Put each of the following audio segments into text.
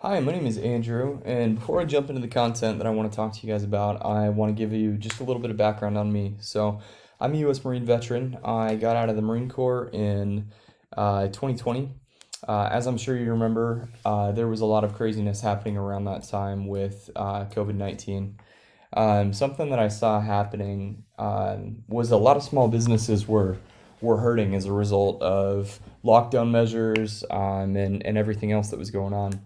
Hi, my name is Andrew, and before I jump into the content that I want to talk to you guys about, I want to give you just a little bit of background on me. So, I'm a U.S. Marine veteran. I got out of the Marine Corps in 2020. As I'm sure you remember, there was a lot of craziness happening around that time with COVID-19. Something that I saw happening was a lot of small businesses were hurting as a result of lockdown measures and everything else that was going on.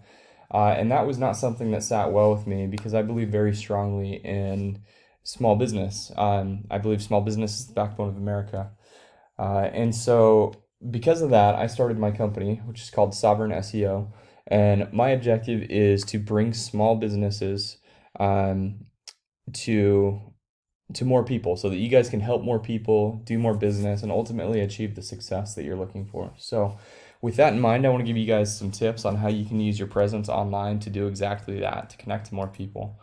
And that was not something that sat well with me because I believe very strongly in small business. I believe small business is the backbone of America. And so, because of that, I started my company, which is called Sovereign SEO. And my objective is to bring small businesses um, to more people so that you guys can help more people do more business and ultimately achieve the success that you're looking for. So, with that in mind, I want to give you guys some tips on how you can use your presence online to do exactly that, to connect to more people.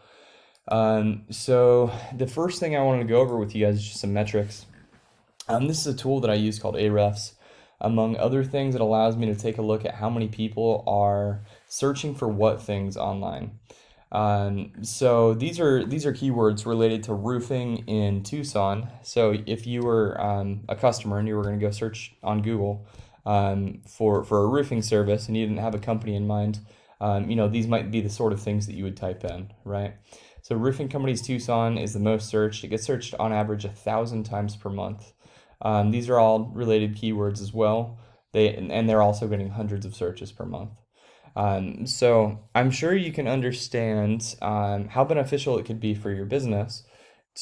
So, the first thing I wanted to go over with you guys is just some metrics. This is a tool that I use called Ahrefs. Among other things, it allows me to take a look at how many people are searching for what things online. So these are keywords related to roofing in Tucson. So if you were a customer and you were going to go search on Google for a roofing service and you didn't have a company in mind, these might be the sort of things that you would type in, right? So roofing companies Tucson is the most searched. It gets searched on average 1,000 times per month. These are all related keywords as well. And they're also getting hundreds of searches per month. So I'm sure you can understand how beneficial it could be for your business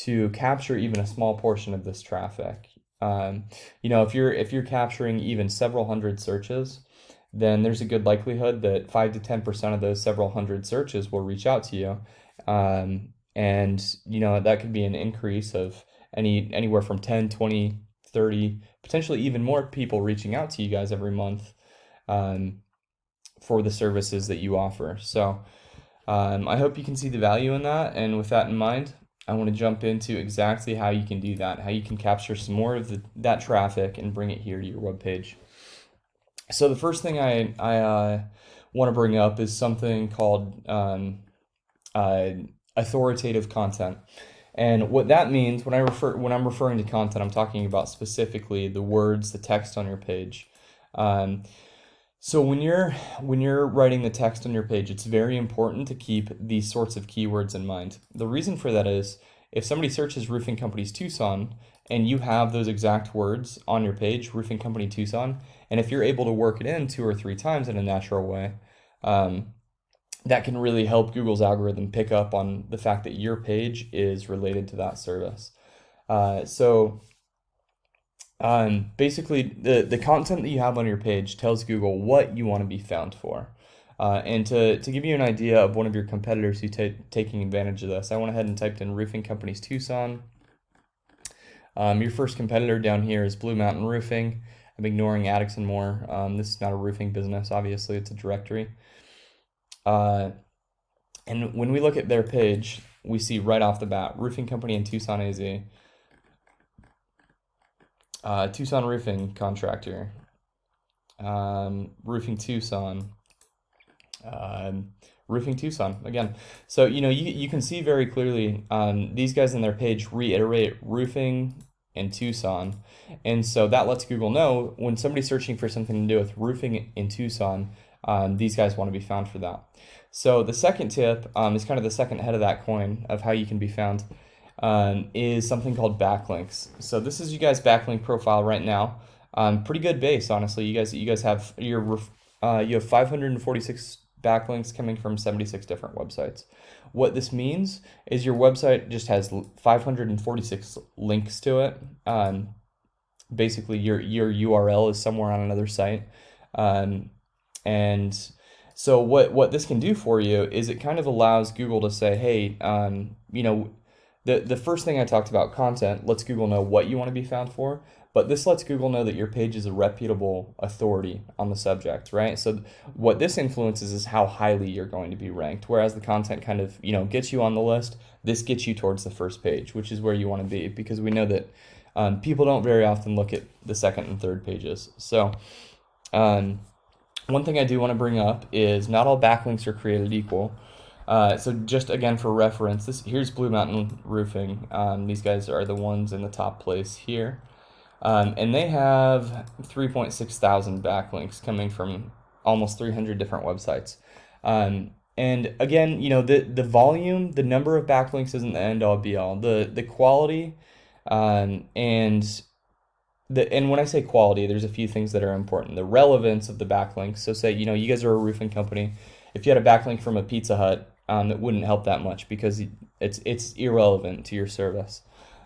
to capture even a small portion of this traffic. If you're capturing even several hundred searches, then there's a good likelihood that 5 to 10% of those several hundred searches will reach out to you. And that could be an increase of anywhere from 10, 20, 30, potentially even more people reaching out to you guys every month. For the services that you offer. So I hope you can see the value in that. And with that in mind, I want to jump into exactly how you can do that, how you can capture some more of that traffic and bring it here to your webpage. So the first thing I want to bring up is something called authoritative content. And what that means when I'm referring to content, I'm talking about specifically the words, the text on your page. So when you're writing the text on your page, it's very important to keep these sorts of keywords in mind. The reason for that is if somebody searches roofing companies Tucson and you have those exact words on your page, roofing company Tucson, and if you're able to work it in 2 or 3 times in a natural way, um, that can really help Google's algorithm pick up on the fact that your page is related to that service. So basically, the content that you have on your page tells Google what you want to be found for. And to give you an idea of one of your competitors who taking advantage of this, I went ahead and typed in roofing companies Tucson. Your first competitor down here is Blue Mountain Roofing. I'm ignoring Addicts and More. This is not a roofing business, obviously, it's a directory. And when we look at their page, we see right off the bat, roofing company in Tucson, AZ. Tucson Roofing Contractor, Roofing Tucson, Roofing Tucson again. So you can see very clearly these guys on their page reiterate roofing in Tucson, and so that lets Google know when somebody's searching for something to do with roofing in Tucson, these guys want to be found for that. So the second tip is kind of the second head of that coin of how you can be found. Is something called backlinks. So this is you guys' backlink profile right now. Pretty good base, honestly. You guys have you have 546 backlinks coming from 76 different websites. What this means is your website just has 546 links to it. Basically, your URL is somewhere on another site, and so what this can do for you is it kind of allows Google to say, hey, the first thing I talked about, content, lets Google know what you want to be found for, but this lets Google know that your page is a reputable authority on the subject, right? So what this influences is how highly you're going to be ranked, whereas the content kind of, gets you on the list. This gets you towards the first page, which is where you want to be, because we know that people don't very often look at the second and third pages. So One thing I do want to bring up is not all backlinks are created equal. So just again for reference, here's Blue Mountain Roofing. These guys are the ones in the top place here. And they have 3.6 thousand backlinks coming from almost 300 different websites. And again, the volume, the number of backlinks isn't the end all be all. The quality, and when I say quality, there's a few things that are important. The relevance of the backlinks. So say, you guys are a roofing company. If you had a backlink from a Pizza Hut, it wouldn't help that much because it's irrelevant to your service.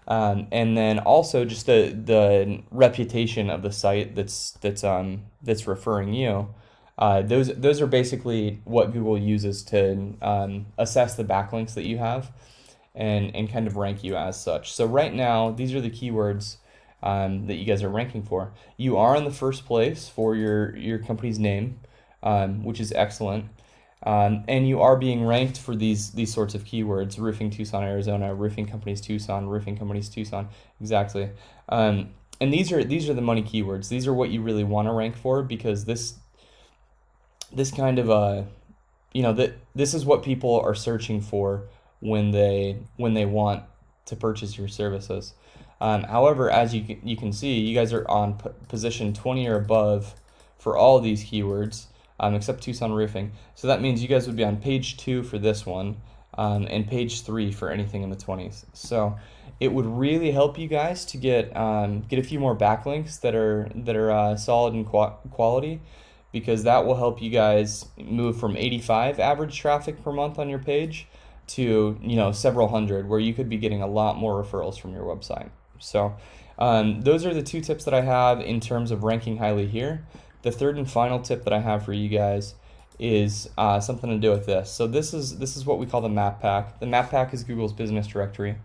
And then also just the reputation of the site that's referring you. Those are basically what Google uses to assess the backlinks that you have and kind of rank you as such. So right now, these are the keywords that you guys are ranking for. You are in the first place for your company's name, which is excellent. And you are being ranked for these sorts of keywords: roofing Tucson, Arizona, roofing companies Tucson, roofing companies Tucson, exactly. And these are the money keywords. These are what you really want to rank for, because this kind of this is what people are searching for when they want to purchase your services. However, as you can see, you guys are on position 20 or above for all of these keywords, except Tucson Roofing. So that means you guys would be on page 2 for this one, and page 3 for anything in the 20s. So it would really help you guys to get a few more backlinks that are solid and quality, because that will help you guys move from 85 average traffic per month on your page to several hundred, where you could be getting a lot more referrals from your website. So those are the 2 tips that I have in terms of ranking highly here. The third and final tip that I have for you guys is something to do with this. So this is what we call the map pack. The map pack is Google's business directory,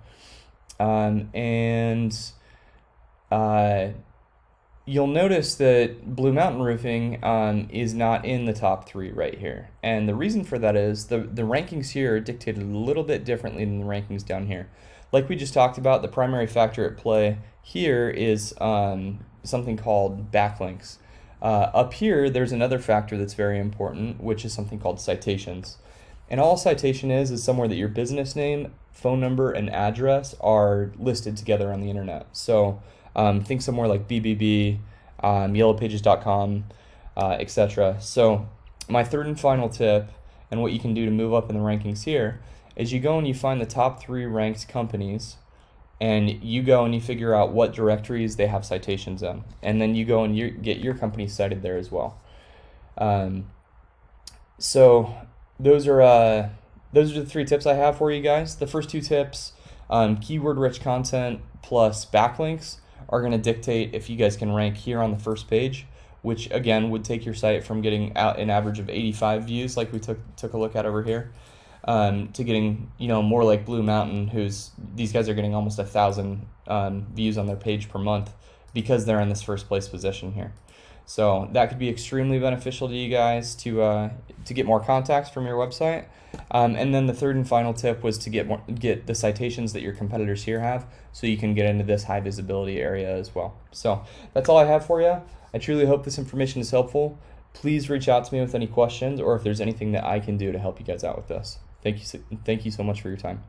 and you'll notice that Blue Mountain Roofing is not in the top 3 right here. And the reason for that is the rankings here are dictated a little bit differently than the rankings down here. Like we just talked about, the primary factor at play here is something called backlinks. Up here, there's another factor that's very important, which is something called citations. And all citation is somewhere that your business name, phone number, and address are listed together on the internet. So think somewhere like BBB, yellowpages.com, etc. So my third and final tip, and what you can do to move up in the rankings here, is you go and you find the top 3 ranked companies, and you go and you figure out what directories they have citations in, and then you go and you get your company cited there as well. So those are the 3 tips I have for you guys. The first 2 tips, keyword-rich content plus backlinks, are going to dictate if you guys can rank here on the first page, which again would take your site from getting out an average of 85 views, like we took a look at over here, to getting more like Blue Mountain, these guys are getting almost 1,000 views on their page per month because they're in this first place position here. So that could be extremely beneficial to you guys to get more contacts from your website. And then the third and final tip was to get the citations that your competitors here have, so you can get into this high visibility area as well. So that's all I have for you. I truly hope this information is helpful. Please reach out to me with any questions, or if there's anything that I can do to help you guys out with this. Thank you so much for your time.